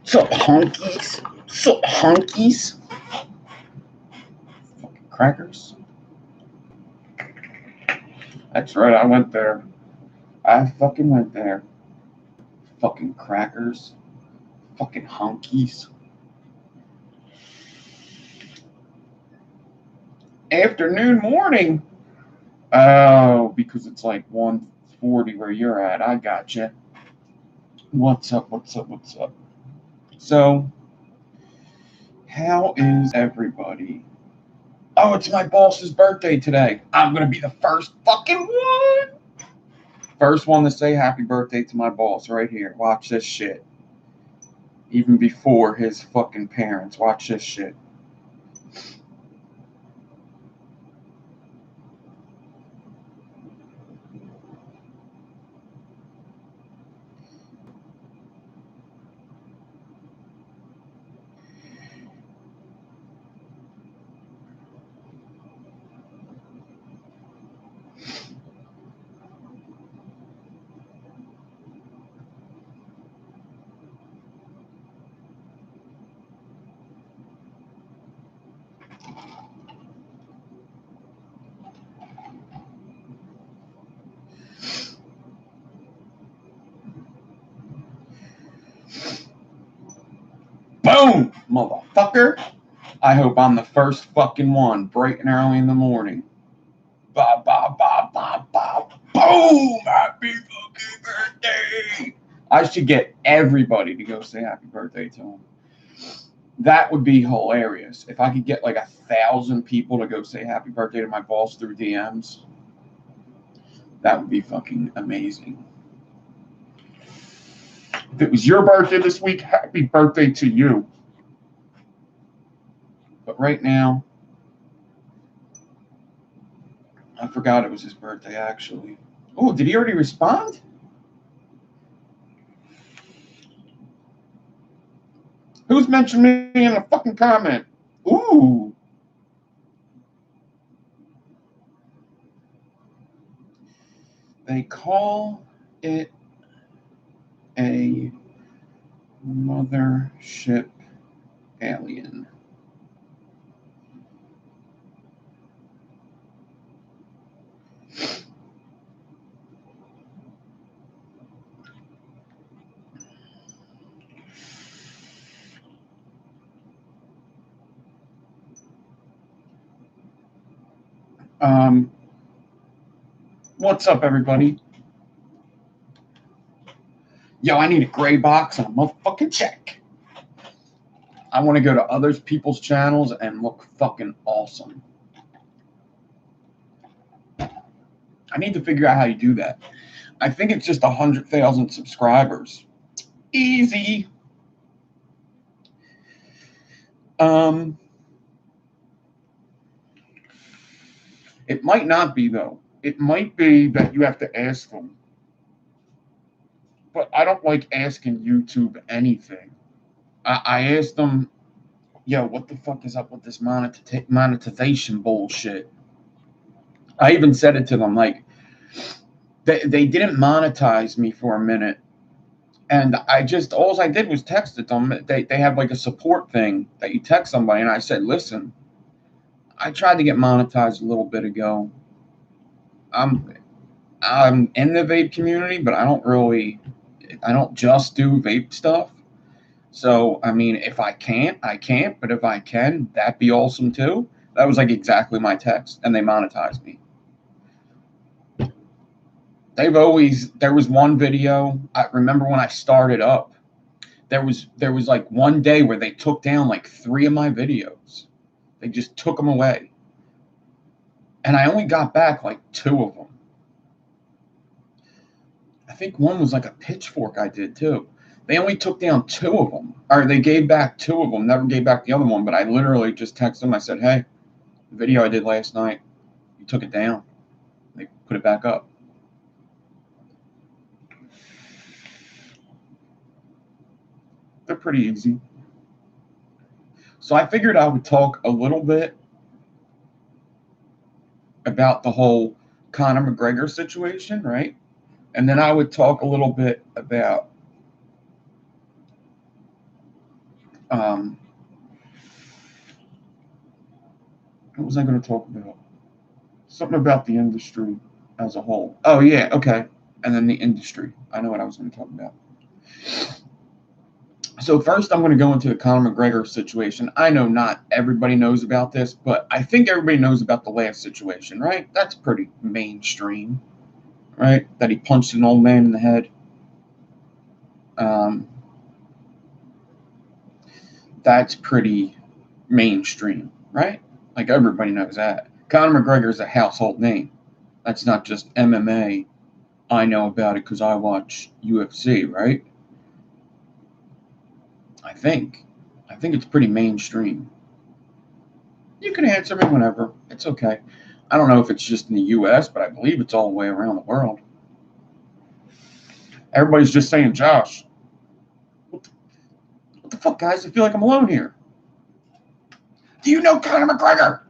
Sup, honkies? Sup, honkies? Fucking crackers. That's right, I went there. I fucking went there. Fucking crackers. Fucking honkies. Afternoon, morning. Oh, because it's like 1:40 where you're at. I gotcha. What's up, what's up, what's up? So, how is everybody? Oh, it's my boss's birthday today. I'm gonna be the first fucking one. First one to say happy birthday to my boss right here. Watch this shit. Even before his fucking parents. Watch this shit. Boom, motherfucker. I hope I'm the first fucking one, bright and early in the morning. Ba ba ba ba ba. Boom! Happy fucking birthday! I should get everybody to go say happy birthday to him. That would be hilarious. If I could get like 1,000 people to go say happy birthday to my boss through DMs, that would be fucking amazing. If it was your birthday this week, happy birthday to you. But right now, I forgot it was his birthday, actually. Oh, did he already respond? Who's mentioned me in a fucking comment? Ooh. They call it a mothership alien. What's up, everybody? Yo, I need a gray box and a motherfucking check. I want to go to other people's channels and look fucking awesome. I need to figure out how you do that. I think it's just 100,000 subscribers. Easy. It might not be, though. It might be that you have to ask them. But I don't like asking YouTube anything. I asked them, yo, what the fuck is up with this monetization bullshit? I even said it to them, like, they didn't monetize me for a minute. And all I did was texted them. They have like a support thing that you text somebody. And I said, listen, I tried to get monetized a little bit ago. I'm in the vape community, but I don't just do vape stuff. So, I mean, if I can't, I can't. But if I can, that'd be awesome too. That was like exactly my text. And they monetized me. There was one video, I remember when I started up, there was like one day where they took down like 3 of my videos. They just took them away. And I only got back like 2 of them. I think one was like a pitchfork I did too. They only took down 2 of them. Or they gave back 2 of them, never gave back the other one. But I literally just texted them. I said, hey, the video I did last night, you took it down. They put it back up. They're pretty easy. So I figured I would talk a little bit about the whole Conor McGregor situation, right? And then I would talk a little bit about What was I going to talk about? Something about the industry as a whole. Oh, yeah, okay. And then the industry. I know what I was going to talk about. So first, I'm going to go into the Conor McGregor situation. I know not everybody knows about this, but I think everybody knows about the last situation, right? That's pretty mainstream, right? That he punched an old man in the head. That's pretty mainstream, right? Like everybody knows that. Conor McGregor is a household name. That's not just MMA. I know about it because I watch UFC, right? I think. I think it's pretty mainstream. You can answer me whenever. It's okay. I don't know if it's just in the US, but I believe it's all the way around the world. Everybody's just saying, Josh, what the fuck, guys? I feel like I'm alone here. Do you know Conor McGregor?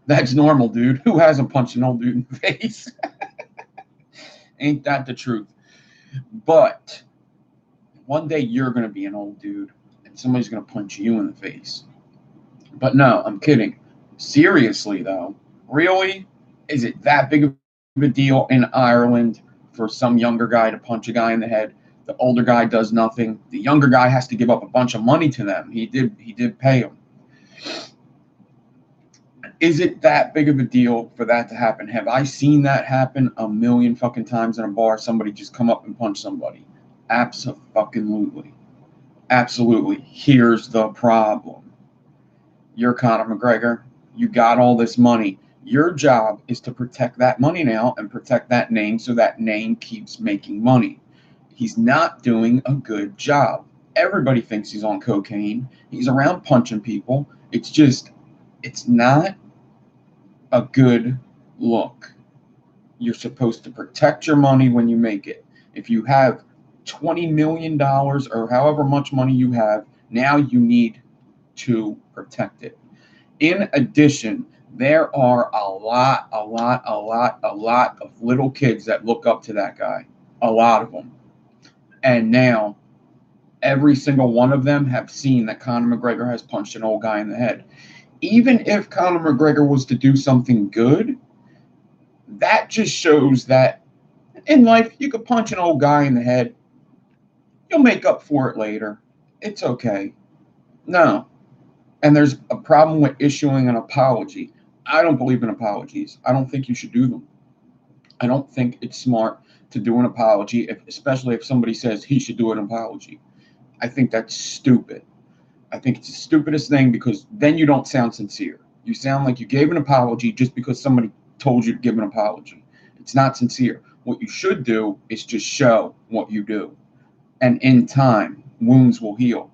That's normal, dude. Who hasn't punched an old dude in the face? Ain't that the truth? But one day you're going to be an old dude and somebody's going to punch you in the face. But no, I'm kidding. Seriously, though, really? Is it that big of a deal in Ireland for some younger guy to punch a guy in the head? The older guy does nothing. The younger guy has to give up a bunch of money to them. He did pay him. Is it that big of a deal for that to happen? Have I seen that happen a million fucking times in a bar? Somebody just come up and punch somebody. Absolutely. Absolutely. Here's the problem. You're Conor McGregor. You got all this money. Your job is to protect that money now and protect that name so that name keeps making money. He's not doing a good job. Everybody thinks he's on cocaine. He's around punching people. It's not a good look. You're supposed to protect your money when you make it. If you have $20 million or however much money you have, now you need to protect it. In addition, there are a lot of little kids that look up to that guy. A lot of them. And now, every single one of them have seen that Conor McGregor has punched an old guy in the head. Even if Conor McGregor was to do something good, that just shows that in life, you could punch an old guy in the head. You'll make up for it later. It's okay. No. And there's a problem with issuing an apology. I don't believe in apologies. I don't think you should do them. I don't think it's smart to do an apology, especially if somebody says he should do an apology. I think that's stupid. I think it's the stupidest thing because then you don't sound sincere. You sound like you gave an apology just because somebody told you to give an apology. It's not sincere. What you should do is just show what you do. And in time, wounds will heal.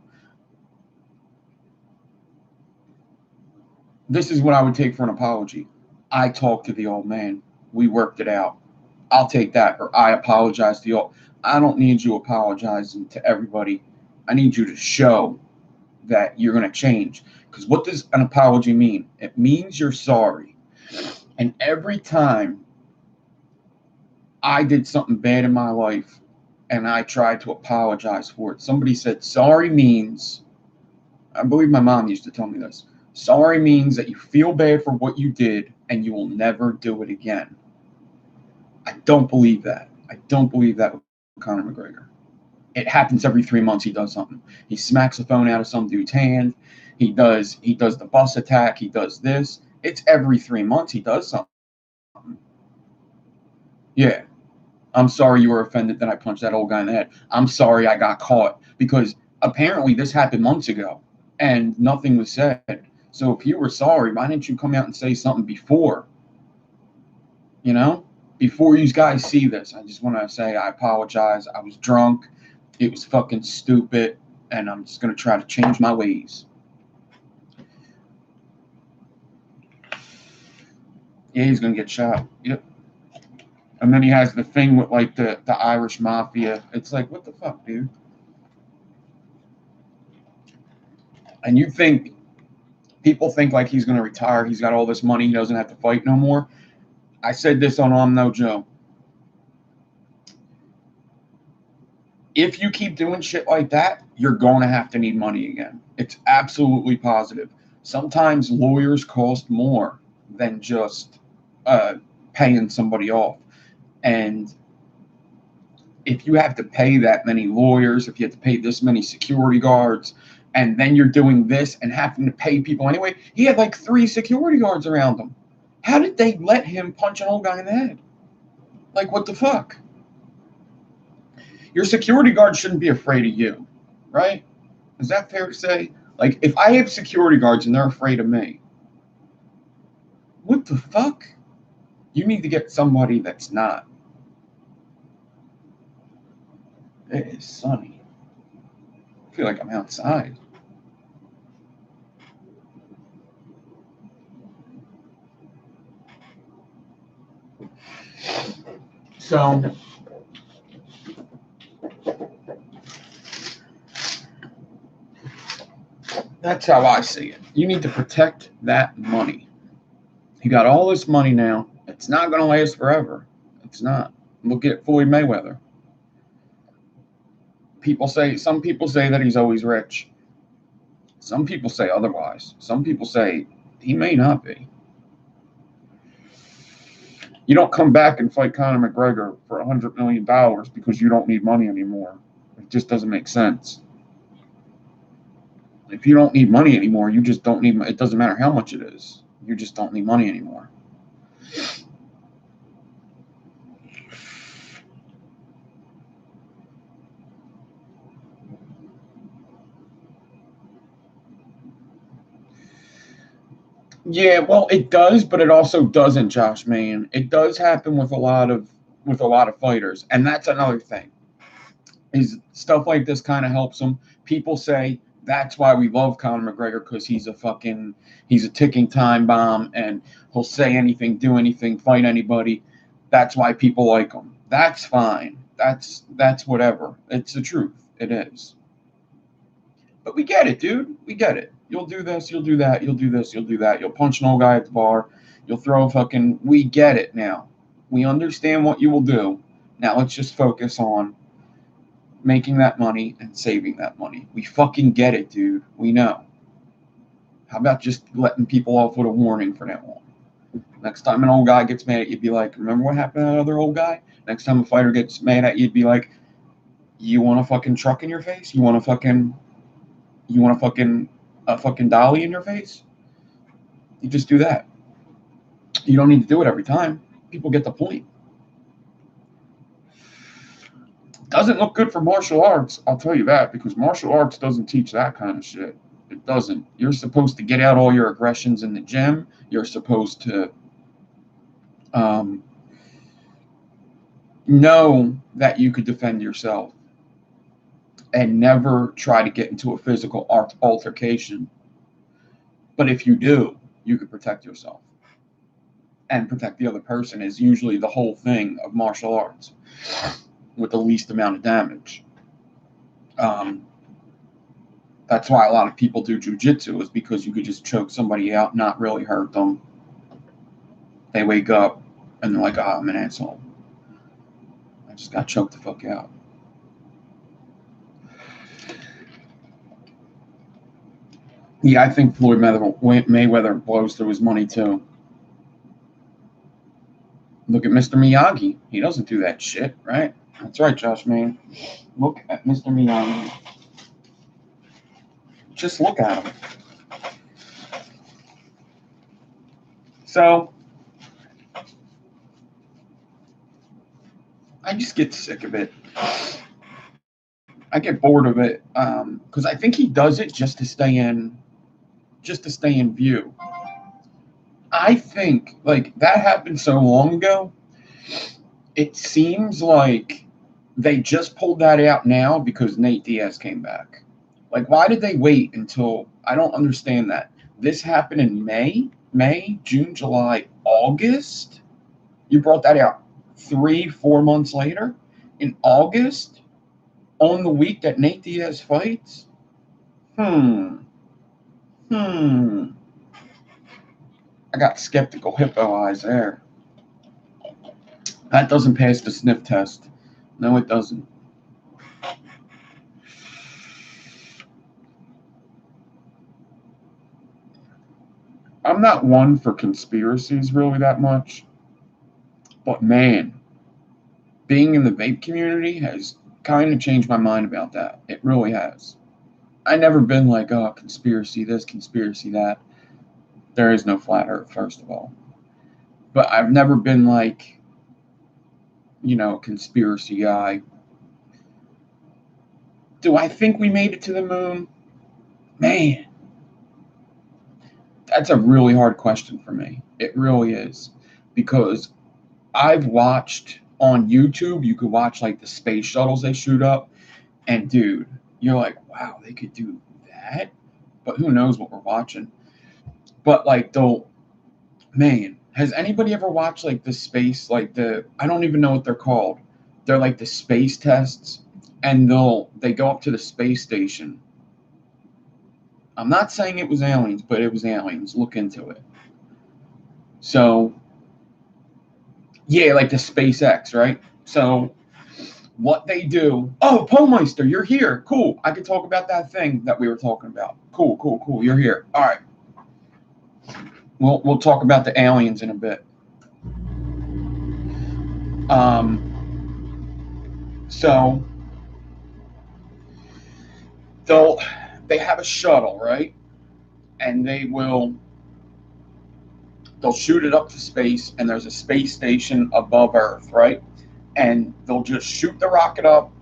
This is what I would take for an apology. I talked to the old man. We worked it out. I'll take that. Or I apologize to you. I don't need you apologizing to everybody. I need you to show that you're going to change. Because what does an apology mean? It means you're sorry. And every time I did something bad in my life and I tried to apologize for it, somebody said, sorry means, I believe my mom used to tell me this, sorry means that you feel bad for what you did and you will never do it again. I don't believe that. I don't believe that with Conor McGregor. It happens every 3 months he does something. He smacks the phone out of some dude's hand. He does the bus attack. He does this. It's every 3 months he does something. Yeah. I'm sorry you were offended that I punched that old guy in the head. I'm sorry I got caught because apparently this happened months ago and nothing was said. So if you were sorry, why didn't you come out and say something before? You know? Before you guys see this, I just want to say I apologize. I was drunk. It was fucking stupid. And I'm just going to try to change my ways. Yeah, he's going to get shot. Yep. And then he has the thing with like the Irish mafia. It's like, what the fuck, dude? And you think people think like he's going to retire. He's got all this money. He doesn't have to fight no more. I said this on I'm No Joe. if you keep doing shit like that, you're going to have to need money again. It's absolutely positive. Sometimes lawyers cost more than just paying somebody off. And if you have to pay that many lawyers, if you have to pay this many security guards, and then you're doing this and having to pay people anyway, he had like 3 security guards around him. How did they let him punch an old guy in the head? Like, what the fuck? Your security guard shouldn't be afraid of you, right? Is that fair to say? Like, if I have security guards and they're afraid of me, what the fuck? You need to get somebody that's not. It is sunny. I feel like I'm outside. So, that's how I see it. You need to protect that money. You got all this money now. It's not going to last forever. It's not. Look at Floyd Mayweather. Some people say that he's always rich. Some people say otherwise. Some people say he may not be. You don't come back and fight Conor McGregor for $100 million because you don't need money anymore. It just doesn't make sense. If you don't need money anymore, you just don't need. It doesn't matter how much it is. You just don't need money anymore. Yeah, well, it does, but it also doesn't, Josh, man. It does happen with a lot of fighters, and that's another thing. Is stuff like this kind of helps them. People say that's why we love Conor McGregor, because he's a ticking time bomb, and he'll say anything, do anything, fight anybody. That's why people like him. That's fine. That's whatever. It's the truth. It is. But we get it, dude. We get it. You'll do this, you'll do that, you'll do this, you'll do that. You'll punch an old guy at the bar. You'll throw a fucking. We get it now. We understand what you will do. Now let's just focus on making that money and saving that money. We fucking get it, dude. We know. How about just letting people off with a warning for that one? Next time an old guy gets mad at you, be like, remember what happened to that other old guy? Next time a fighter gets mad at you, be like, you want a fucking truck in your face? You want a fucking dolly in your face? You just do that. You don't need to do it every time. People get the point. Doesn't look good for martial arts, I'll tell you that, because martial arts doesn't teach that kind of shit. It doesn't. You're supposed to get out all your aggressions in the gym. You're supposed to know that you could defend yourself and never try to get into a physical altercation. But if you do, you could protect yourself. And protect the other person is usually the whole thing of martial arts, with the least amount of damage. That's why a lot of people do jujitsu, is because you could just choke somebody out, not really hurt them. They wake up and they're like, I'm an asshole. I just got choked the fuck out. Yeah, I think Floyd Mayweather blows through his money too. Look at Mr. Miyagi. He doesn't do that shit, right? That's right, Josh, man. Look at Mr. Miyagi. Just look at him. So, I just get sick of it. I get bored of it, because I think he does it just to stay in view. I think, like, that happened so long ago. It seems like they just pulled that out now because Nate Diaz came back. Like, why did they wait until? I don't understand that. This happened in May, June, July, August. You brought that out 3-4 months later, in August, on the week that Nate Diaz fights. I got skeptical hippo eyes there. That doesn't pass the sniff test. No, it doesn't. I'm not one for conspiracies really that much, but man, being in the vape community has kind of changed my mind about that. It really has. I never been like, oh, conspiracy this, conspiracy that. There is no flat Earth, first of all. But I've never been like, conspiracy guy. Do I think we made it to the moon? Man, that's a really hard question for me. It really is. Because I've watched on YouTube, you could watch like the space shuttles they shoot up, and dude, you're like, wow, they could do that? But who knows what we're watching? But like, though, man, has anybody ever watched like the space, like I don't even know what they're called. They're like the space tests, and they go up to the space station. I'm not saying it was aliens, but it was aliens. Look into it. So, yeah, like the SpaceX, right? So, what they do. Oh, Pomeister, you're here. Cool. I can talk about that thing that we were talking about. Cool, cool, cool. You're here. All right. We'll talk about the aliens in a bit. So they have a shuttle, right? And they'll shoot it up to space, and there's a space station above Earth, right? And they'll just shoot the rocket up.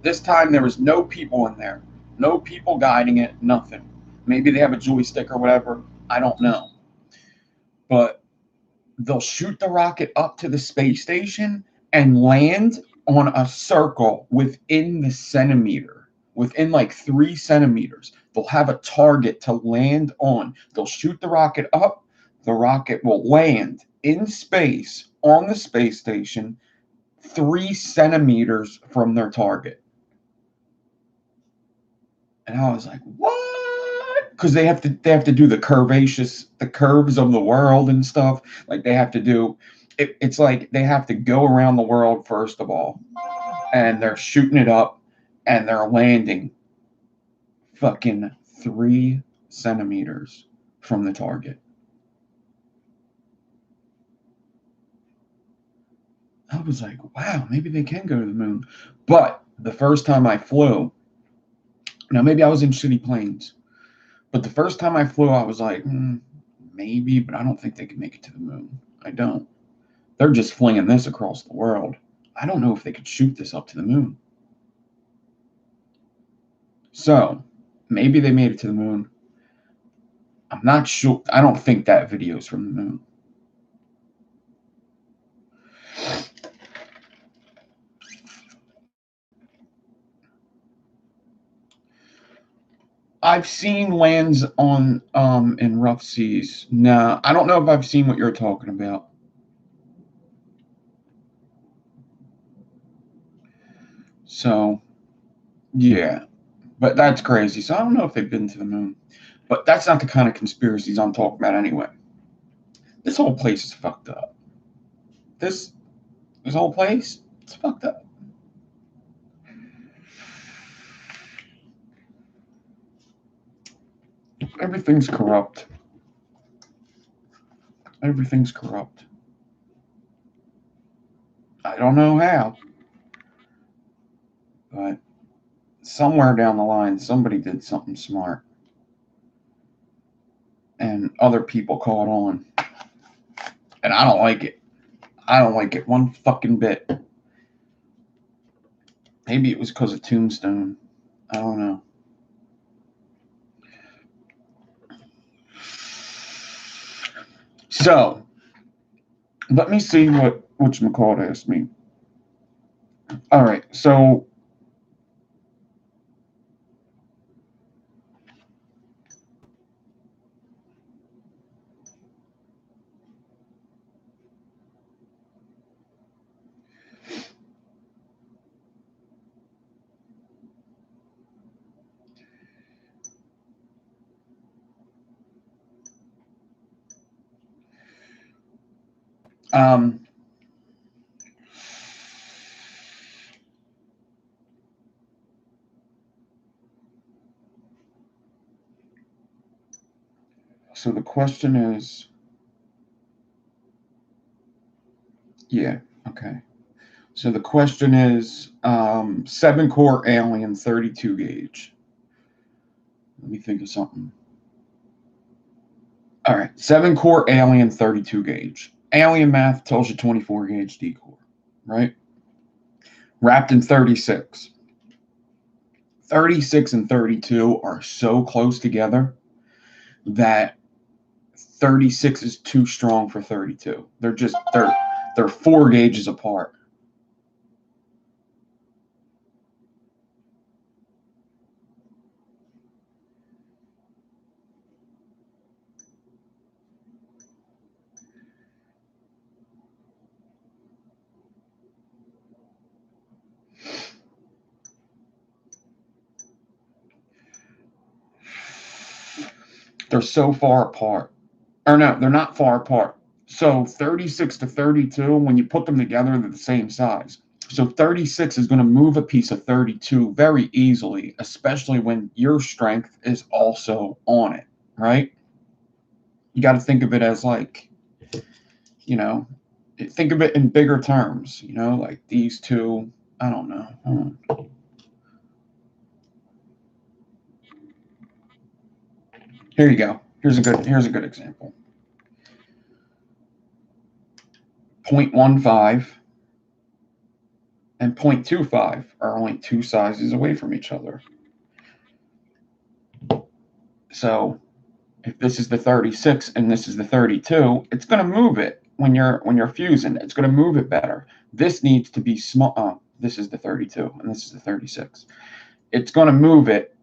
This time there was no people in there, no people guiding it, nothing. Maybe they have a joystick or whatever. I don't know. But they'll shoot the rocket up to the space station and land on a circle within the centimeter, within like 3 centimeters. They'll have a target to land on. They'll shoot the rocket up. The rocket will land in space on the space station 3 centimeters from their target. And I was like, what? Because they have to do the curves of the world and stuff. Like they have to do it's like they have to go around the world first of all, and they're shooting it up, and they're landing fucking 3 centimeters from the target. I was like, wow, maybe they can go to the moon. But the first time I flew, now maybe I was in shitty planes, but the first time I flew, I was like, maybe, but I don't think they can make it to the moon. I don't. They're just flinging this across the world. I don't know if they could shoot this up to the moon. So, maybe they made it to the moon. I'm not sure. I don't think that video is from the moon. I've seen lands on in rough seas. Now, I don't know if I've seen what you're talking about. So, yeah. But that's crazy. So I don't know if they've been to the moon. But that's not the kind of conspiracies I'm talking about anyway. This whole place is fucked up. This whole place, it's fucked up. Everything's corrupt. Everything's corrupt. I don't know how, but somewhere down the line, somebody did something smart, and other people caught on. And I don't like it. I don't like it one fucking bit. Maybe it was because of Tombstone. I don't know. So, let me see what McCall asked me. All right, so um, so the question is, yeah, okay. So the question is 7-core Alien 32 gauge. Let me think of something. All right, 7-core Alien 32 gauge. Alien math tells you 24 gauge D core, right? Wrapped in 36. 36 and 32 are so close together that 36 is too strong for 32. They're 4 gauges apart. They're so far apart. Or no, they're not far apart. So 36 to 32, when you put them together, they're the same size. So 36 is going to move a piece of 32 very easily, especially when your strength is also on it, right? You got to think of it as like, you know, think of it in bigger terms, like these two. I don't know. Here you go. Here's a good example. 0.15 and 0.25 are only 2 sizes away from each other. So if this is the 36 and this is the 32, it's going to move it when you're fusing. It's going to move it better. This needs to be small. This is the 32 and this is the 36. It's going to move it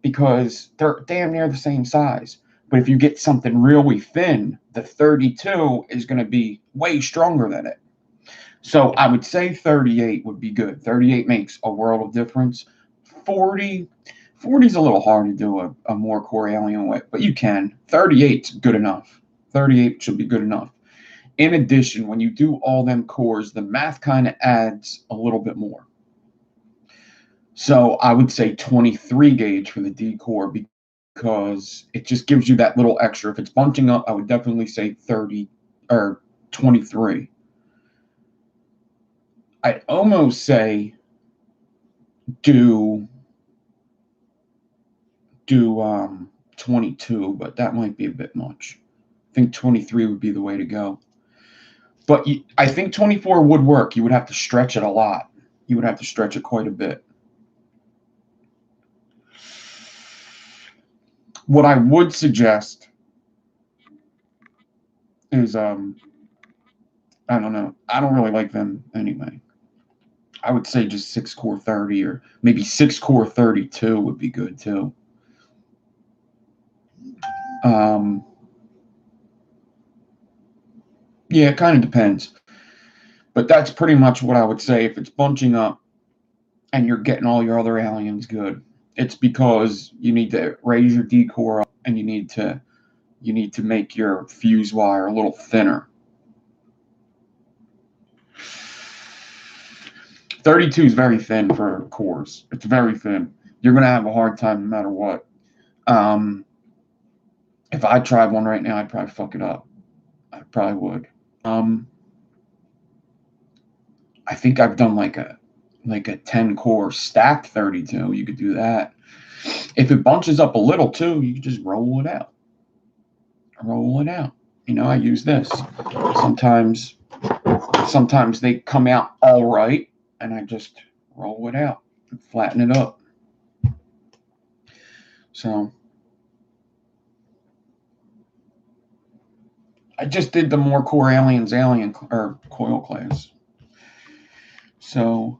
because they're damn near the same size. But if you get something really thin, the 32 is going to be way stronger than it. So I would say 38 would be good. 38 makes a world of difference. 40 is a little hard to do a more core alien with, but you can. 38's good enough. 38 should be good enough. In addition, when you do all them cores, the math kind of adds a little bit more. So I would say 23 gauge for the D core because it just gives you that little extra. If it's bunching up, I would definitely say 30 or 23. I'd almost say do 22, but that might be a bit much. I think 23 would be the way to go. But I think 24 would work. You would have to stretch it a lot. You would have to stretch it quite a bit. What I would suggest is, I don't know. I don't really like them anyway. I would say just 6-core 30 or maybe 6-core 32 would be good too. Yeah, it kind of depends. But that's pretty much what I would say. If it's bunching up and you're getting all your other aliens good, it's because you need to raise your D core up and you need to make your fuse wire a little thinner. 32 is very thin for cores. It's very thin. You're going to have a hard time no matter what. If I tried one right now, I'd probably fuck it up. I probably would. I think I've done like a 10-core stacked 32. You could do that. If it bunches up a little too, you can just roll it out. Roll it out. I use this. Sometimes they come out all right, and I just roll it out and flatten it up. So I just did the more core alien or coil class. So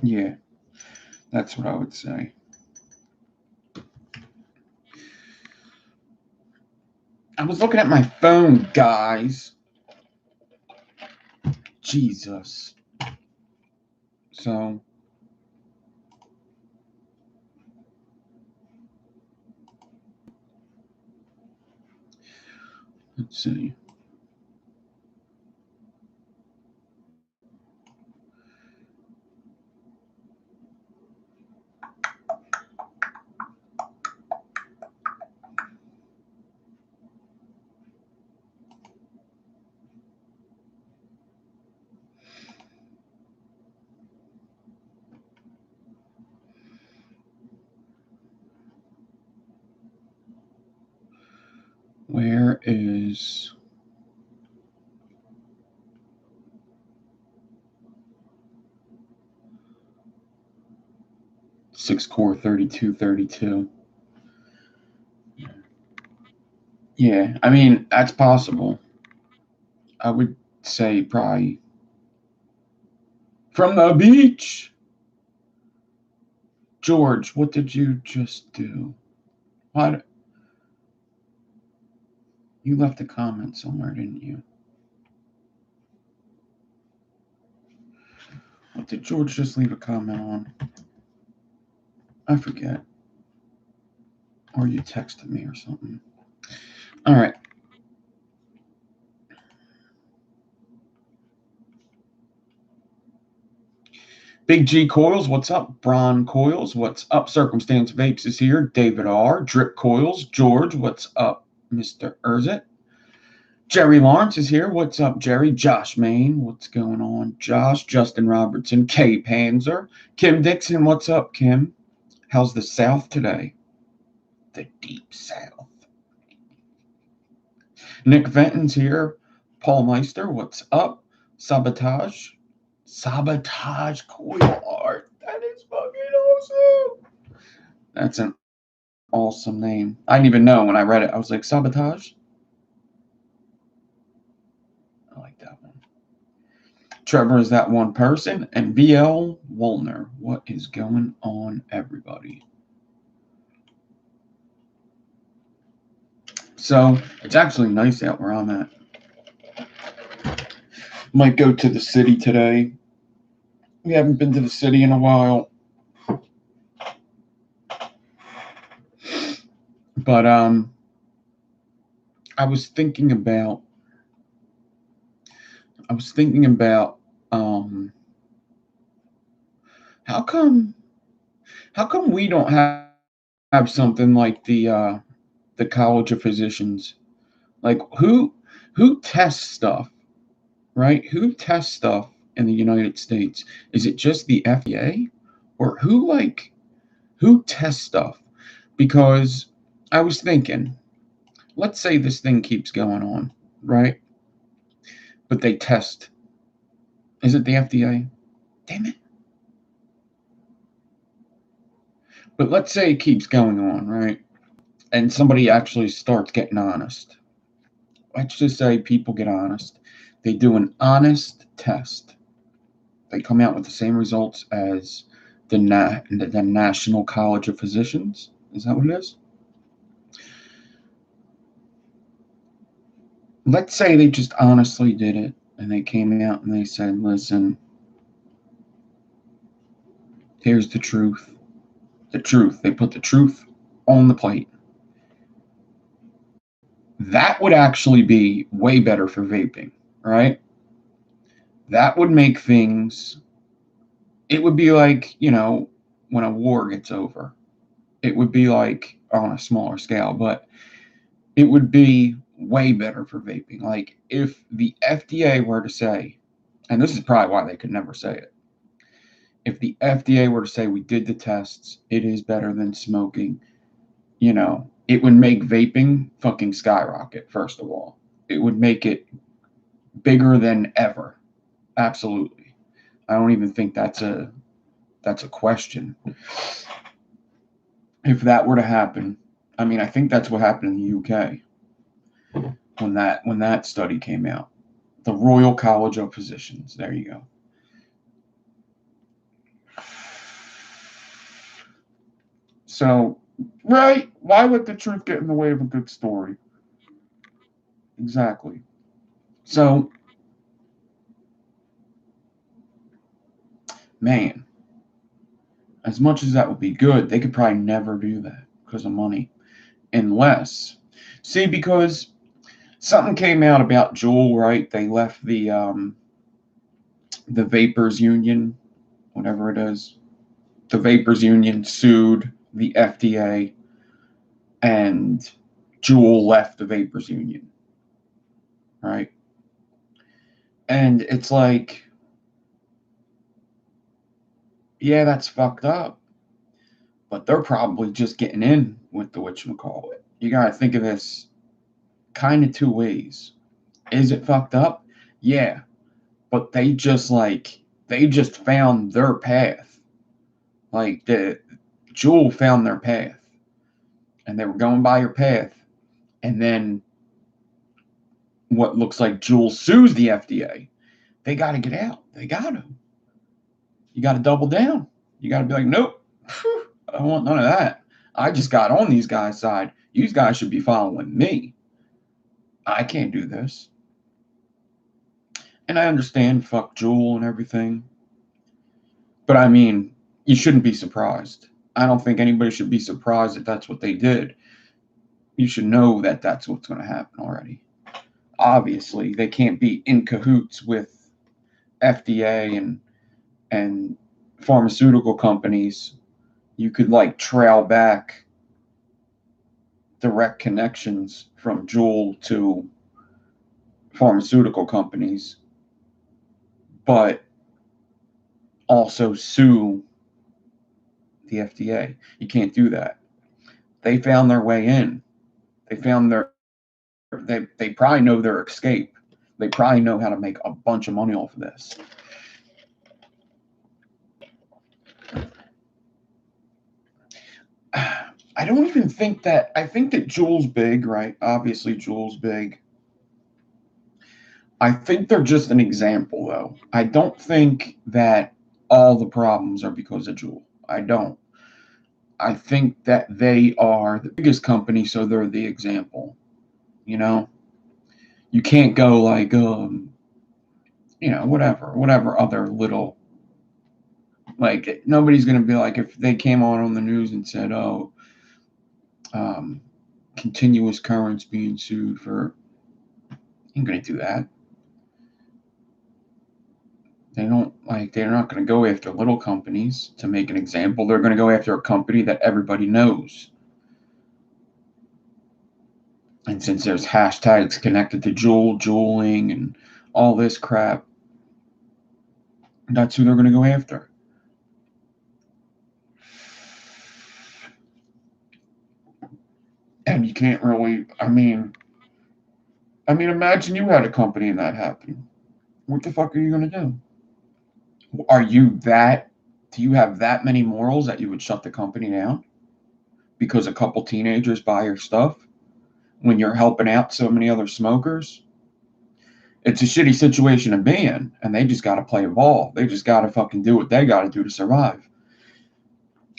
yeah, that's what I would say. I was looking at my phone, guys. Jesus. So, let's see. Where is... Six core 3232. Yeah, I mean, that's possible. I would say probably from the beach. George, what did you just do? What? You left a comment somewhere, didn't you? What did George just leave a comment on? I forget. Or you texted me or something. All right. Big G Coils, what's up? Bron Coils, what's up? Circumstance Vapes is here. David R. Drip Coils. George, what's up? Mr. Erzit. Jerry Lawrence is here. What's up, Jerry? Josh Main, what's going on? Josh, Justin Robertson, Kay Panzer, Kim Dixon, what's up, Kim? How's the South today? The Deep South. Nick Fenton's here. Paul Meister, what's up? Sabotage Coil Art. That is fucking awesome. That's an awesome name. I didn't even know when I read it. I was like, Sabotage? I like that one. Trevor is that one person. And BL Woolner. What is going on, everybody? So, it's actually nice out where I'm at. Might go to the city today. We haven't been to the city in a while. But I was thinking about how come we don't have something like the College of Physicians? Like who tests stuff, right? Who tests stuff in the United States? Is it just the FDA, or who tests stuff? Because I was thinking, let's say this thing keeps going on, right? But they test. Is it the FDA? Damn it. But let's say it keeps going on, right? And somebody actually starts getting honest. Let's just say people get honest. They do an honest test. They come out with the same results as the National College of Physicians. Is that what it is? Let's say they just honestly did it, and they came out and they said, listen, here's the truth. The truth. They put the truth on the plate. That would actually be way better for vaping, right? That would make things, it would be like, when a war gets over. It would be like on a smaller scale, but it would be way better for vaping. Like if the FDA were to say, and this is probably why they could never say it, if the FDA were to say we did the tests, it is better than smoking, it would make vaping fucking skyrocket, first of all. It would make it bigger than ever. Absolutely. I don't even think that's a question. If that were to happen, I mean, I think that's what happened in the UK when that study came out. The Royal College of Physicians. There you go. So, right? Why would the truth get in the way of a good story? Exactly. So, man, as much as that would be good, they could probably never do that because of money. Unless, see, because something came out about Juul, right? They left the Vapors Union, whatever it is. The Vapors Union sued the FDA, and Juul left the Vapors Union, right? And it's like, yeah, that's fucked up, but they're probably just getting in with the whatchamacallit. You gotta think of this kind of two ways. Is it fucked up? Yeah, but they just found their path. Like the Juul found their path, and they were going by your path, and then what looks like Juul sues the FDA. They got to get out. They got to. You got to double down. You got to be like, nope, I don't want none of that. I just got on these guys' side. You guys should be following me. I can't do this. And I understand, fuck Juul and everything. But I mean, you shouldn't be surprised. I don't think anybody should be surprised that that's what they did. You should know that that's what's going to happen already. Obviously, they can't be in cahoots with FDA and pharmaceutical companies. You could like trail back direct connections from Juul to pharmaceutical companies, but also sue the FDA. You can't do that. They found their way in. They found they probably know their escape. They probably know how to make a bunch of money off of this. I don't even think that, I think that Juul's big, right? Obviously, Juul's big. I think they're just an example, though. I don't think that all the problems are because of Juul. I don't. I think that they are the biggest company, so they're the example. You know, you can't go like, whatever other little, like, nobody's going to be like, if they came on the news and said, oh, continuous currents being sued for, ain't going to do that. They're not going to go after little companies to make an example. They're going to go after a company that everybody knows. And since there's hashtags connected to Juul, Juuling, and all this crap, that's who they're going to go after. And you can't really, imagine you had a company and that happened. What the fuck are you going to do? Do you have that many morals that you would shut the company down because a couple teenagers buy your stuff when you're helping out so many other smokers? It's a shitty situation to be in, and they just got to play ball. They just got to fucking do what they got to do to survive.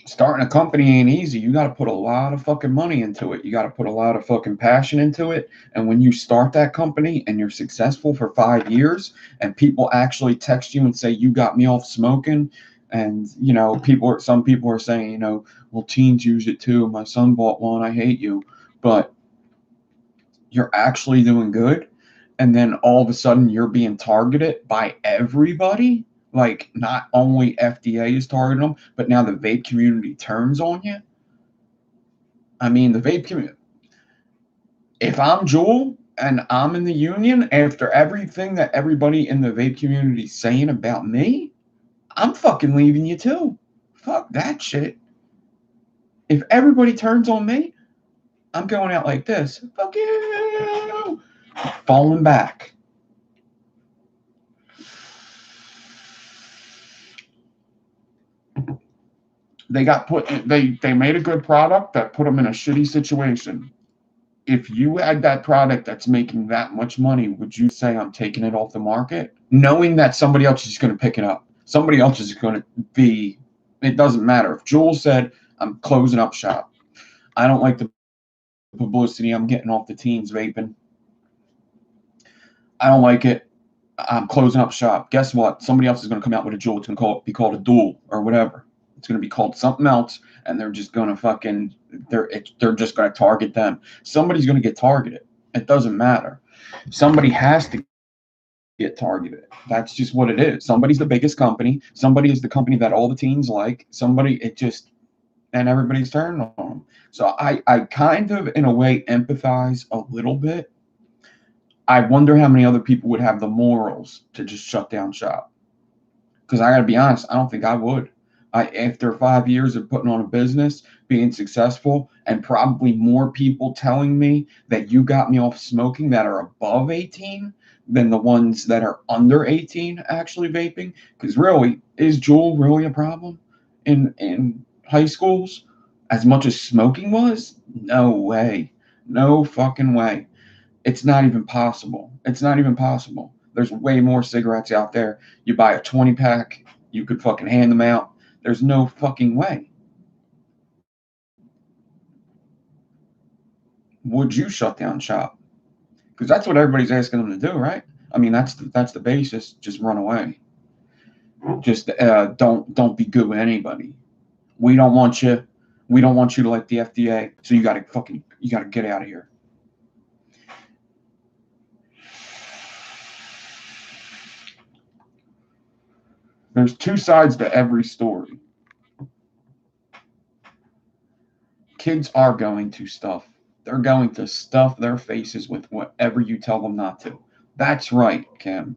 Starting a company ain't easy. You got to put a lot of fucking money into it. You got to put a lot of fucking passion into it. And when you start that company and you're successful for 5 years and people actually text you and say, you got me off smoking. And, some people are saying, well, teens use it too. My son bought one. I hate you. But you're actually doing good. And then all of a sudden you're being targeted by everybody. Like, not only FDA is targeting them, but now the vape community turns on you. The vape community. If I'm Juul and I'm in the union, after everything that everybody in the vape community is saying about me, I'm fucking leaving you too. Fuck that shit. If everybody turns on me, I'm going out like this. Fuck you. Falling back. They made a good product that put them in a shitty situation. If you had that product that's making that much money, would you say I'm taking it off the market? Knowing that somebody else is going to pick it up. Somebody else is going to be, it doesn't matter. If Juul said, I'm closing up shop. I don't like the publicity I'm getting off the teens vaping. I don't like it. I'm closing up shop. Guess what? Somebody else is going to come out with a Juul. It's going to be called a Dual or whatever. It's going to be called something else, and they're just going to fucking they're just going to target them. Somebody's going to get targeted. It doesn't matter. Somebody has to get targeted. That's just what it is. Somebody's the biggest company. Somebody is the company that all the teens like. And everybody's turning on them. So I kind of, in a way, empathize a little bit. I wonder how many other people would have the morals to just shut down shop. Because I got to be honest, I don't think I would. After 5 years of putting on a business, being successful, and probably more people telling me that you got me off smoking that are above 18 than the ones that are under 18 actually vaping. Because really, is Juul really a problem in high schools as much as smoking was? No way. No fucking way. It's not even possible. It's not even possible. There's way more cigarettes out there. You buy a 20 pack, you could fucking hand them out. There's no fucking way. Would you shut down shop? Because that's what everybody's asking them to do, right? I mean, that's the basis. Just run away. Just don't be good with anybody. We don't want you. We don't want you to like the FDA. So you gotta get out of here. There's two sides to every story. Kids are going to stuff. They're going to stuff their faces with whatever you tell them not to. That's right, Kim.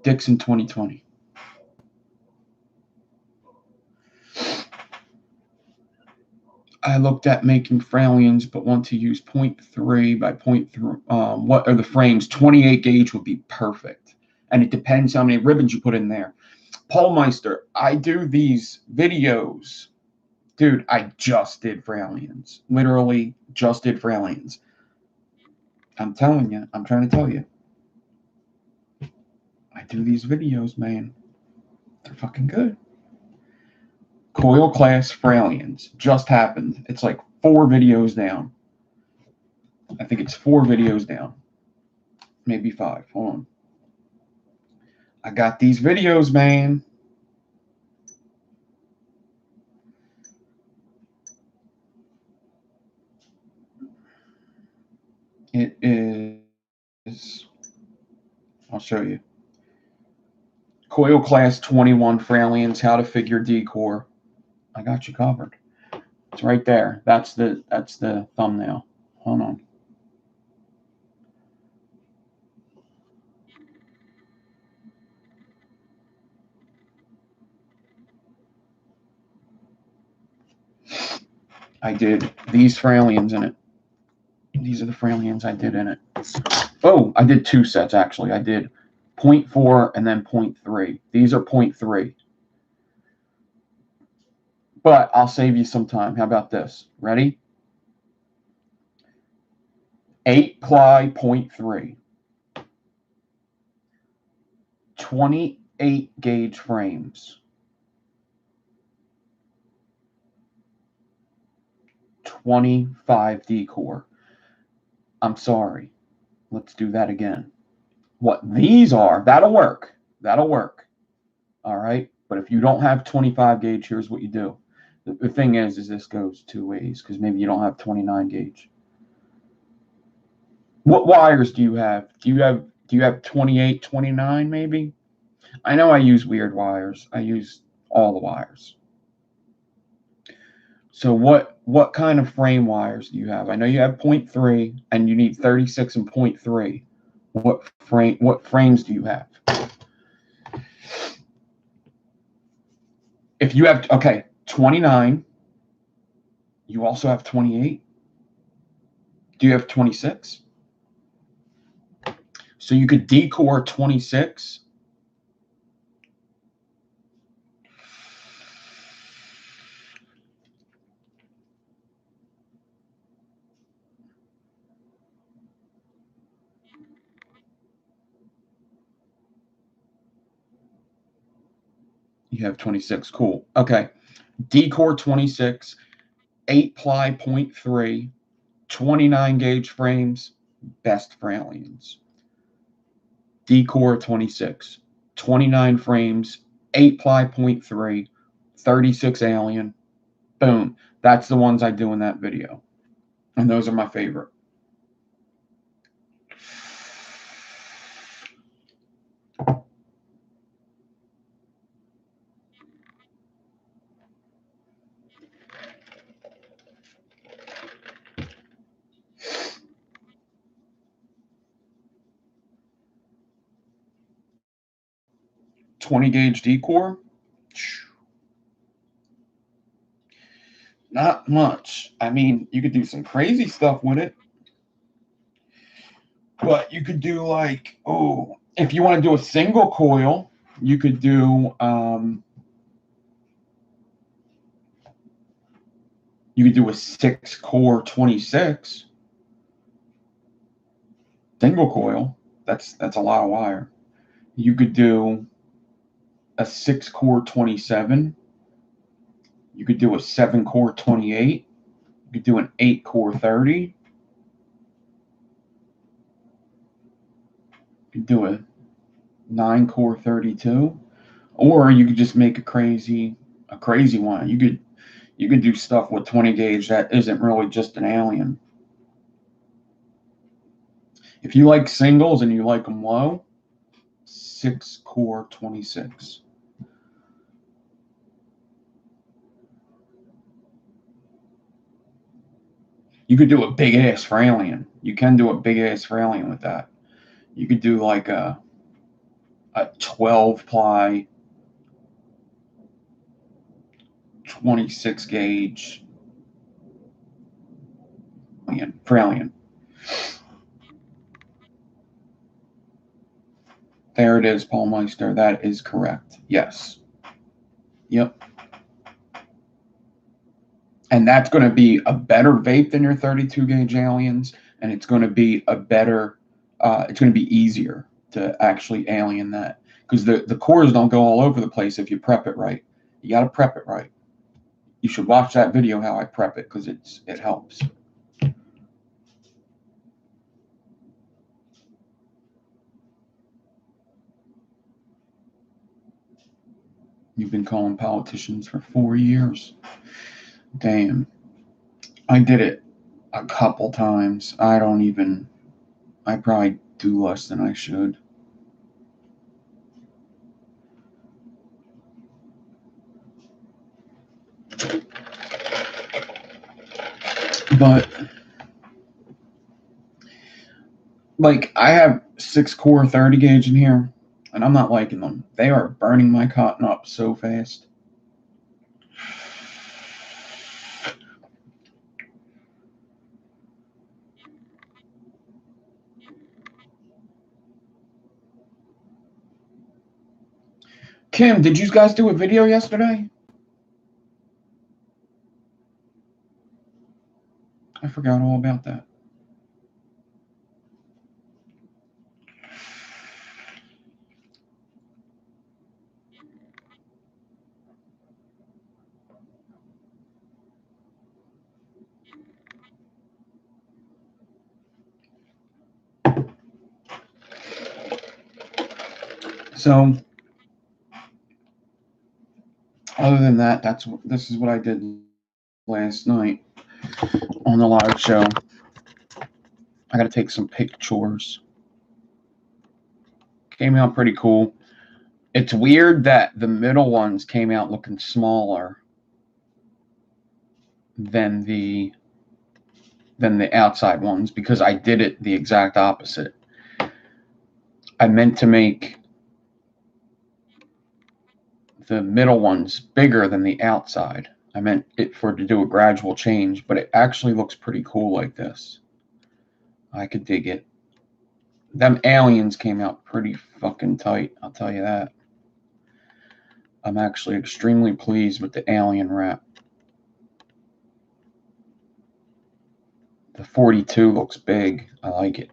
Dixon 2020. I looked at making Fralians, but want to use 0.3 by 0.3. What are the frames? 28 gauge would be perfect. And it depends how many ribbons you put in there. Paul Meister, I do these videos. Dude, I just did Fralians. Literally just did Fralians. I'm telling you. I'm trying to tell you. I do these videos, man. They're fucking good. Coil class Fralians just happened. It's like 4 videos down. I think it's 4 videos down. Maybe 5. Hold on. I got these videos, man. It is, I'll show you. Coil class 21 Fralians, how to figure decor. I got you covered. It's right there. That's the thumbnail. Hold on. I did these Fralians in it. These are the Fralians I did in it. Oh, I did 2 sets actually. I did 0.4 and then 0.3. These are 0.3. But I'll save you some time. How about this? Ready? 8 ply 0.3. 28 gauge frames. 25 decor. I'm sorry. Let's do that again. What these are, that'll work. That'll work. All right. But if you don't have 25 gauge, here's what you do. The thing is this goes 2 ways because maybe you don't have 29 gauge. What wires do you have? Do you have 28, 29 maybe? I know I use weird wires. I use all the wires. So what kind of frame wires do you have? I know you have 0.3 and you need 36 and 0.3. What frames do you have? If you have 29, you also have 28. Do you have 26? So you could decor 26. You have 26. Cool. Okay. Decor 26, 8 ply 0.3, 29 gauge frames, best Fralians. Decor 26, 29 frames, 8-ply .3, 36 alien. Boom. That's the ones I do in that video. And those are my favorite. .20 gauge Decor. Not much. I mean, you could do some crazy stuff with it. But you could do like, oh, if you want to do a single coil, you could do a 6-core 26 single coil. That's a lot of wire. You could do a 6-core 27. You could do a 7-core 28. You could do an 8-core 30. You could do a 9-core 32. Or you could just make a crazy one. You could do stuff with 20 gauge that isn't really just an alien. If you like singles and you like them low, 6-core 26. You could do a big ass for alien. You can do a big ass for alien with that. You could do like a 12-ply 26 gauge for alien. There it is, Paul Meister. That is correct. Yes. Yep. And that's going to be a better vape than your 32 gauge aliens, and it's going to be a better. It's going to be easier to actually alien that, because the cores don't go all over the place if you prep it right. You got to prep it right. You should watch that video how I prep it, because it helps. You've been calling politicians for 4 years. Damn. I did it a couple times. I probably do less than I should. But like, I have 6-core 30 gauge in here, and I'm not liking them. They are burning my cotton up so fast. Kim, did you guys do a video yesterday? I forgot all about that. So, other than that, this is what I did last night on the live show. I got to take some pictures. Came out pretty cool. It's weird that the middle ones came out looking smaller than the outside ones, because I did it the exact opposite. I meant to make the middle ones bigger than the outside. I meant it to do a gradual change, but it actually looks pretty cool like this. I could dig it. Them aliens came out pretty fucking tight, I'll tell you that. I'm actually extremely pleased with the alien wrap. The 42 looks big. I like it.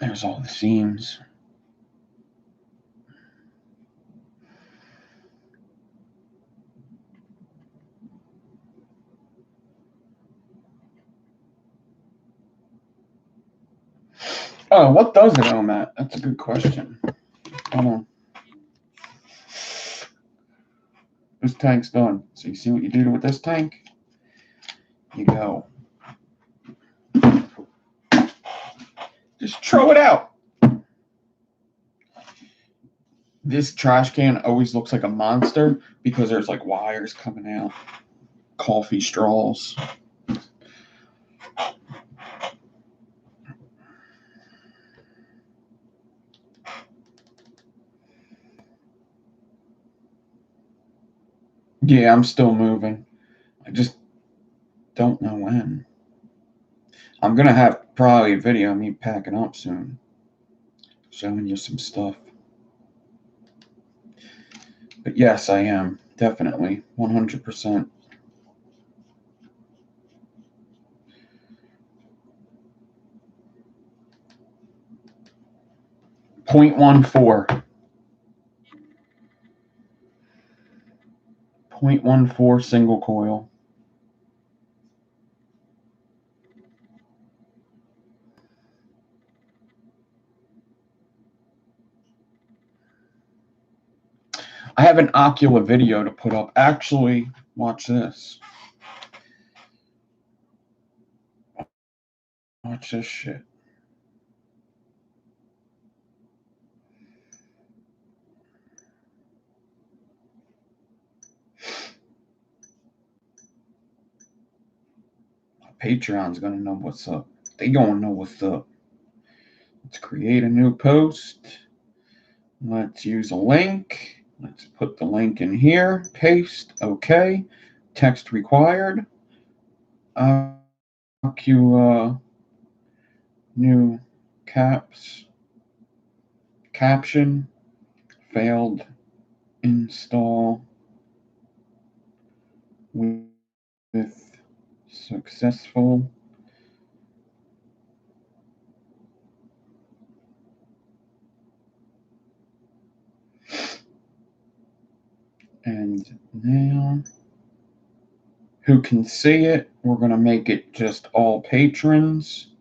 There's all the seams. Oh, what does it ohm at? That's a good question. Hold on. This tank's done. So you see what you do with this tank? You go. Just throw it out. This trash can always looks like a monster because there's like wires coming out. Coffee straws. Yeah, I'm still moving. I just don't know when. I'm going to have probably a video of me packing up soon. Showing you some stuff. But yes, I am. Definitely. 100%. .14. 0.14 single coil. I have an Ocula video to put up. Actually, watch this. Watch this shit. Patreon's gonna know what's up. They gonna know what's up. Let's create a new post. Let's use a link. Let's put the link in here. Paste. Okay. Text required. Ocula new caps. Caption. Failed install with successful. And now, who can see it? We're going to make it just all patrons.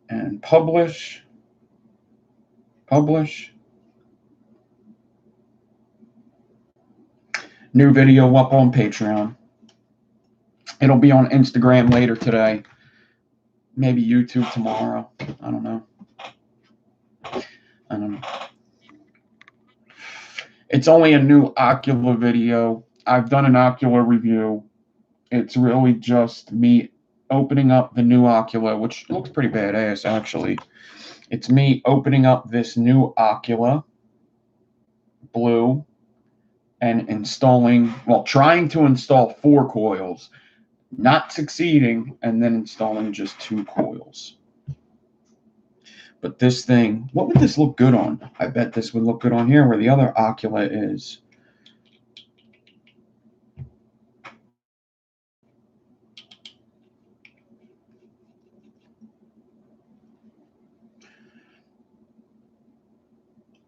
And publish. Publish. New video up on Patreon. It'll be on Instagram later today. Maybe YouTube tomorrow. I don't know. It's only a new Ocula video. I've done an Ocula review. It's really just me opening up the new Ocula, which looks pretty badass, actually. It's me opening up this new Ocula Blue and installing, well, trying to install 4 coils, not succeeding, and then installing just 2 coils. But this thing, what would this look good on? I bet this would look good on here where the other Ocula is.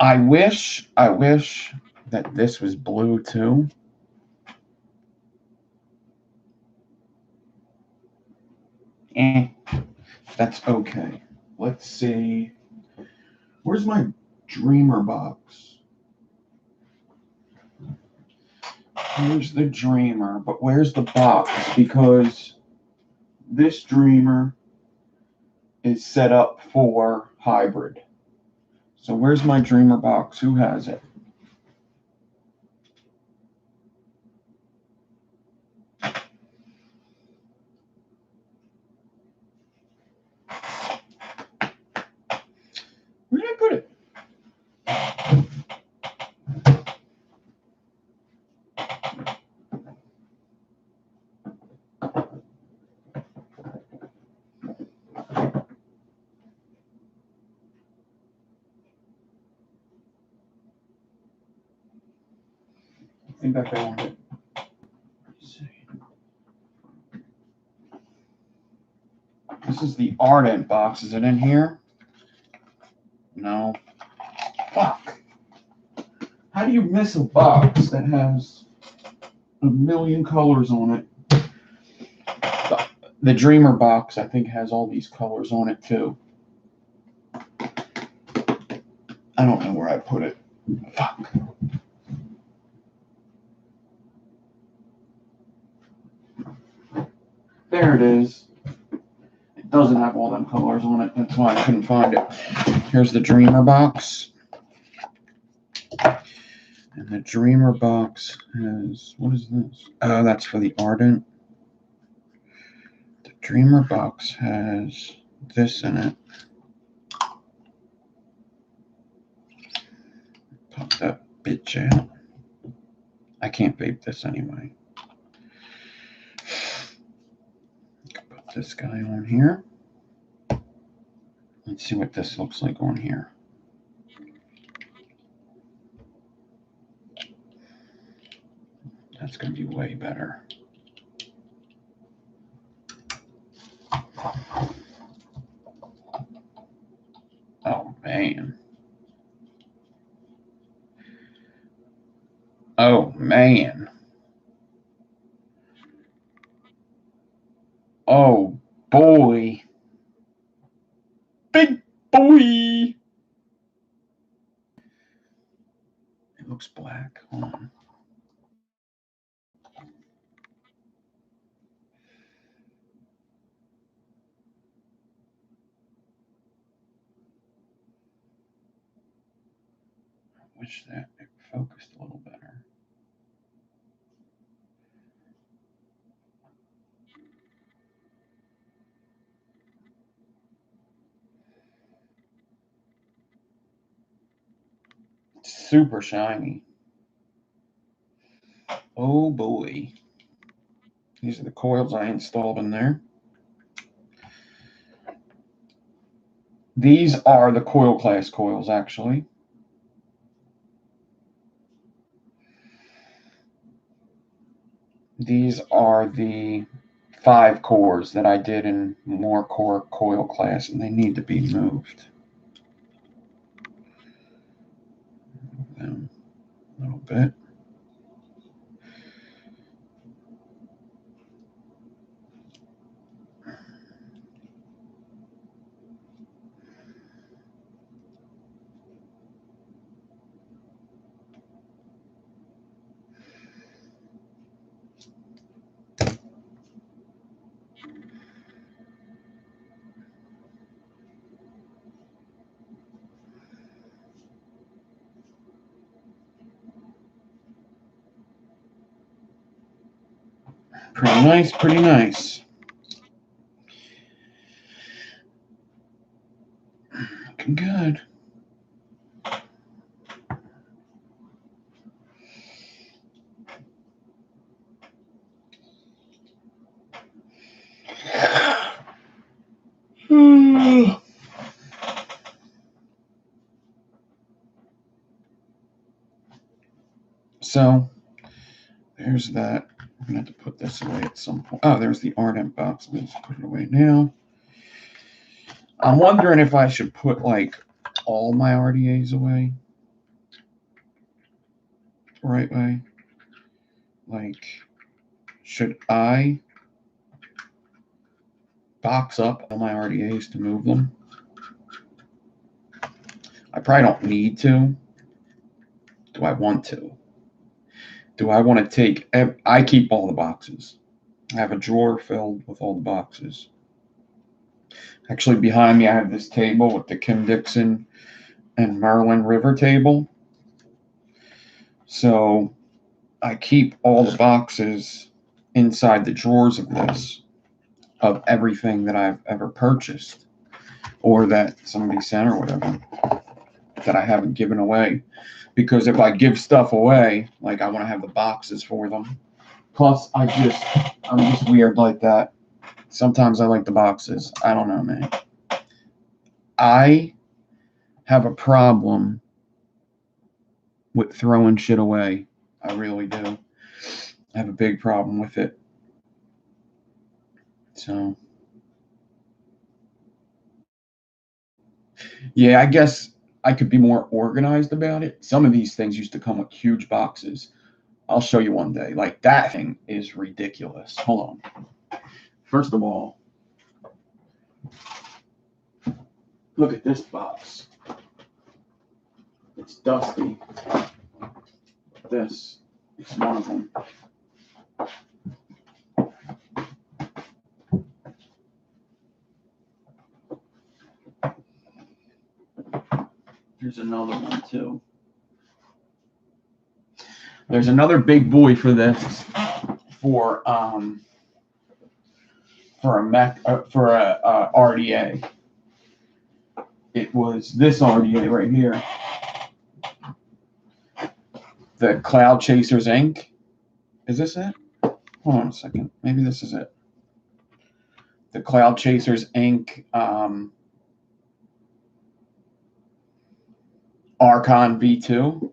I wish that this was blue too. That's okay. Let's see. Where's my Dreamer box? Here's the Dreamer, but where's the box? Because this Dreamer is set up for hybrid. So where's my Dreamer box? Who has it? Where did I put it? I think I found it. Let's see. This This is the Ardent box. Is it in here? No. Fuck. How do you miss a box that has a million colors on it? The Dreamer box, I think, has all these colors on it, too. I don't know where I put it. Fuck. There it is. It doesn't have all them colors on it. That's why I couldn't find it. Here's the Dreamer box. And the Dreamer box has, what is this? Oh, that's for the Ardent. The Dreamer box has this in it. Pop that bitch out. I can't vape this anyway. Put this guy on here. Let's see what this looks like on here. That's going to be way better. Oh, man. Oh, man. Oh, boy. Big boy. It looks black. Hold on. I wish that it focused a little better. It's super shiny. Oh boy. These are the coils I installed in there. These are the coil class coils, actually. These are the 5 cores that I did in more core coil class, and they need to be moved. Move them a little bit. Pretty nice, pretty nice. Looking good. So, there's that. I'm going to have to put this away at some point. Oh, there's the Ardent box. Let's put it away now. I'm wondering if I should put, like, all my RDAs away. Right way. Like, should I box up all my RDAs to move them? I probably don't need to. Do I want to? Do I want to take... I keep all the boxes. I have a drawer filled with all the boxes. Actually, behind me, I have this table with the Kim Dixon and Merlin River table. So I keep all the boxes inside the drawers of this, of everything that I've ever purchased or that somebody sent or whatever that I haven't given away. Because if I give stuff away, like I want to have the boxes for them. Plus, I'm just weird like that. Sometimes I like the boxes. I don't know, man. I have a problem with throwing shit away. I really do. I have a big problem with it. So, Yeah, I guess I could be more organized about it. Some of these things used to come with huge boxes. I'll show you one day. Like that thing is ridiculous. Hold on. First of all, look at this box. It's dusty. This is one of them. There's another one too. There's another big boy for this, for a RDA. It was this RDA right here, the Cloud Chasers Inc. Is this it? Hold on a second. Maybe this is it. The Cloud Chasers Inc. Archon V2.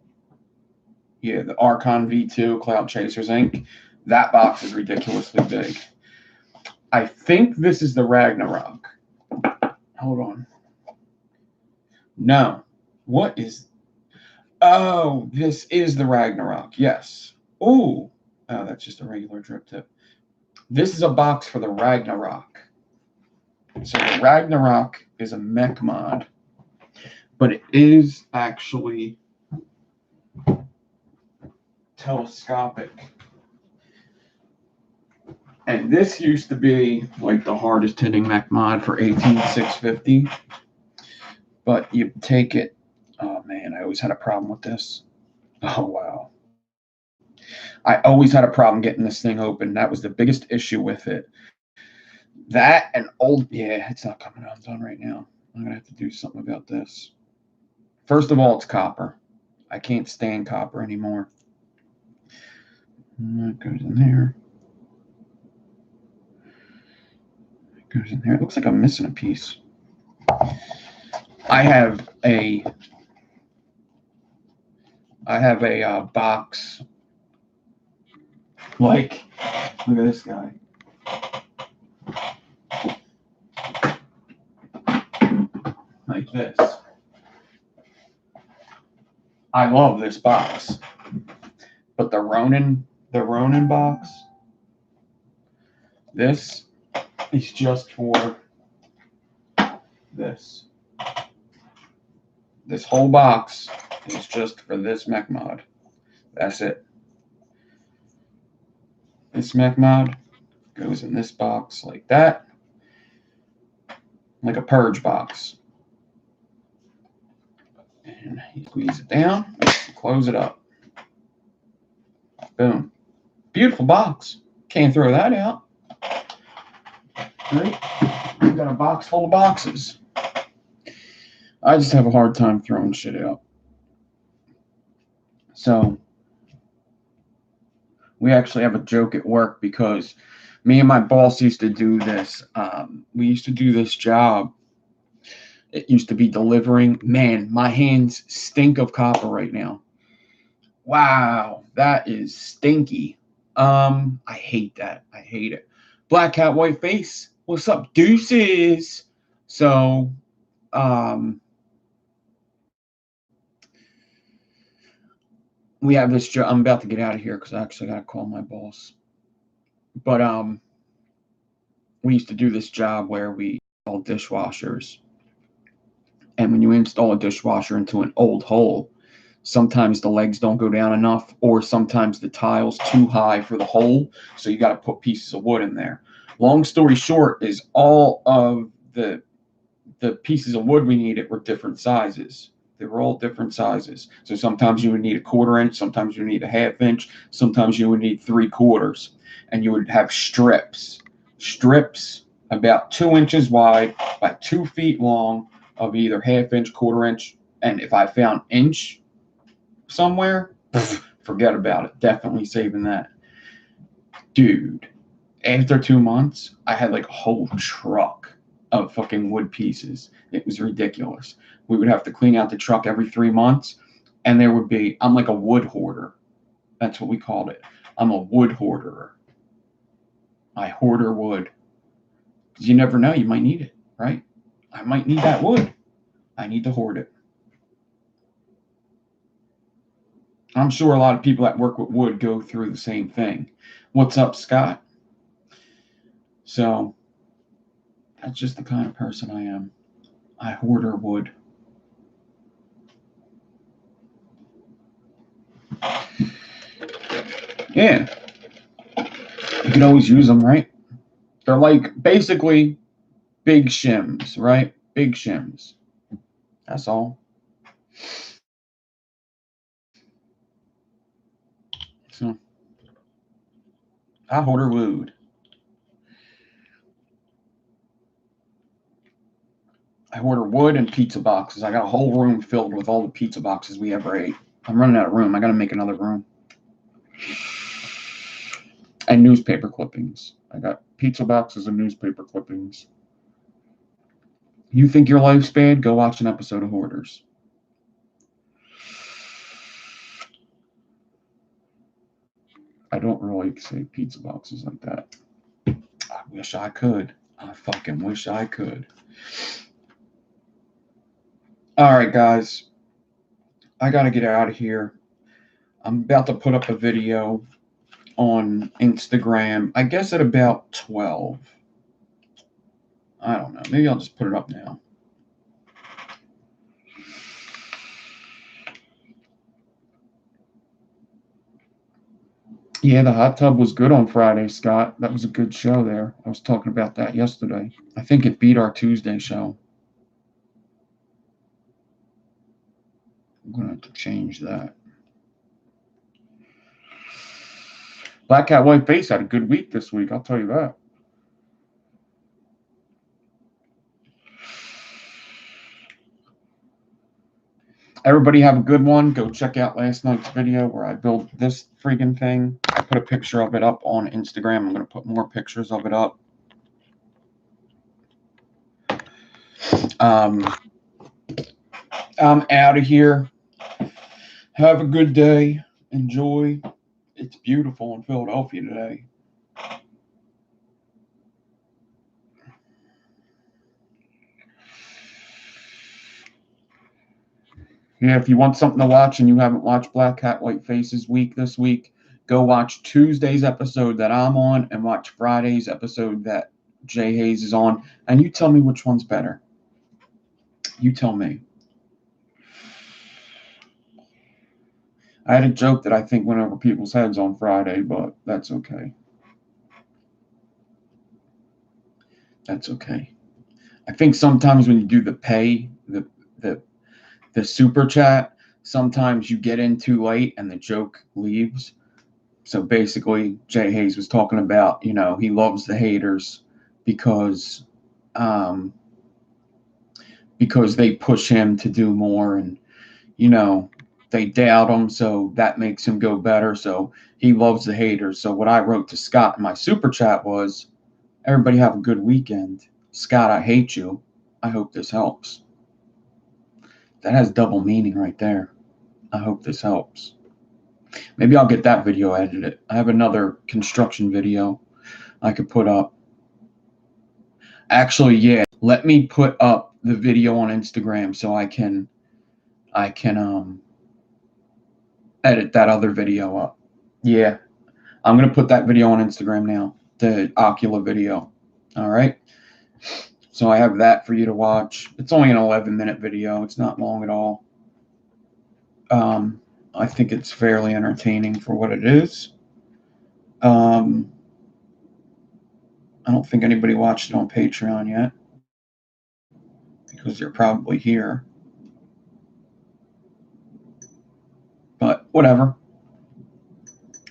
Yeah, the Archon V2 Cloud Chasers Inc. That box is ridiculously big. I think this is the Ragnarok. Hold on. No. What is... Oh, this is the Ragnarok. Yes. Ooh. Oh, that's just a regular drip tip. This is a box for the Ragnarok. So the Ragnarok is a mech mod, but it is actually telescopic. And this used to be like the hardest hitting mech mod for 18650. But you take it. Oh man, I always had a problem with this. Oh wow. I always had a problem getting this thing open. That was the biggest issue with it. That and old, yeah, it's not coming undone right now. I'm gonna have to do something about this. First of all, it's copper. I can't stand copper anymore. And that goes in there. It goes in there. It looks like I'm missing a piece. I have a box. Like, look at this guy. Like this. I love this box. But the Ronin box, this is just for this. This whole box is just for this mech mod. That's it. This mech mod goes in this box like that. Like a purge box. And you squeeze it down, close it up. Boom. Beautiful box. Can't throw that out. Right? We've got a box full of boxes. I just have a hard time throwing shit out. So, we actually have a joke at work because me and my boss used to do this. We used to do this job. It used to be delivering. Man, my hands stink of copper right now. Wow, that is stinky. I hate that. I hate it. Black cat, white face. What's up, deuces? So, we have this job. I'm about to get out of here because I actually got to call my boss. But we used to do this job where we install dishwashers. And when you install a dishwasher into an old hole, sometimes the legs don't go down enough, or sometimes the tile's too high for the hole, so you got to put pieces of wood in there. Long story short is all of the pieces of wood we needed were different sizes. They were all different sizes. So sometimes you would need a 1/4 inch, sometimes you would need a 1/2 inch, sometimes you would need 3/4, and you would have strips. Strips about 2 inches wide by 2 feet long of either 1/2 inch, 1/4 inch, and if I found inch somewhere, forget about it. Definitely saving that. Dude, after 2 months, I had like a whole truck of fucking wood pieces. It was ridiculous. We would have to clean out the truck every 3 months, and there would be, I'm like a wood hoarder. That's what we called it. I'm a wood hoarder. I hoarder wood. Because you never know, you might need it, right? I might need that wood. I need to hoard it. I'm sure a lot of people that work with wood go through the same thing. What's up, Scott? So that's just the kind of person I am. I hoarder wood. Yeah. You can always use them, right? They're like basically big shims, right? Big shims. That's all. So I hoarder wood. I order wood and pizza boxes. I got a whole room filled with all the pizza boxes we ever ate. I'm running out of room. I got to make another room. And newspaper clippings. I got pizza boxes and newspaper clippings. You think your life's bad? Go watch an episode of Hoarders. I don't really say pizza boxes like that. I wish I could. I fucking wish I could. All right, guys. I got to get out of here. I'm about to put up a video on Instagram, I guess at about 12. I don't know. Maybe I'll just put it up now. Yeah, the hot tub was good on Friday, Scott. That was a good show there. I was talking about that yesterday. I think it beat our Tuesday show. I'm going to have to change that. Black Cat White Face had a good week this week, I'll tell you that. Everybody have a good one. Go check out last night's video where I built this freaking thing. I put a picture of it up on Instagram. I'm going to put more pictures of it up. I'm out of here. Have a good day. Enjoy. It's beautiful in Philadelphia today. Yeah, if you want something to watch and you haven't watched Black Cat White Faces week this week, go watch Tuesday's episode that I'm on and watch Friday's episode that Jay Hayes is on. And you tell me which one's better. You tell me. I had a joke that I think went over people's heads on Friday, but that's okay. That's okay. I think sometimes when you do the pay, the super chat, sometimes you get in too late and the joke leaves. So basically, Jay Hayes was talking about, he loves the haters because they push him to do more and, they doubt him. So that makes him go better. So he loves the haters. So what I wrote to Scott in my super chat was, everybody have a good weekend. Scott, I hate you. I hope this helps. That has double meaning right there. I hope this helps. Maybe I'll get that video edited. I have another construction video I could put up. Actually, yeah, let me put up the video on Instagram so I can edit that other video up. Yeah, I'm going to put that video on Instagram now, the Ocula video. All right. So I have that for you to watch. It's only an 11-minute video. It's not long at all. I think it's fairly entertaining for what it is. I don't think anybody watched it on Patreon yet because they're probably here. But whatever.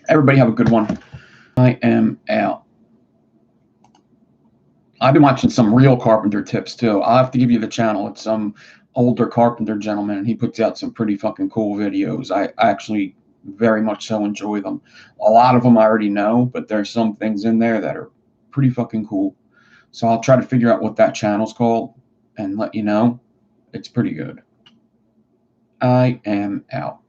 Everybody have a good one. I am out. I've been watching some real carpenter tips too. I'll have to give you the channel. It's some older carpenter gentleman, and he puts out some pretty fucking cool videos. I actually very much so enjoy them. A lot of them I already know, but there's some things in there that are pretty fucking cool. So I'll try to figure out what that channel's called and let you know. It's pretty good. I am out.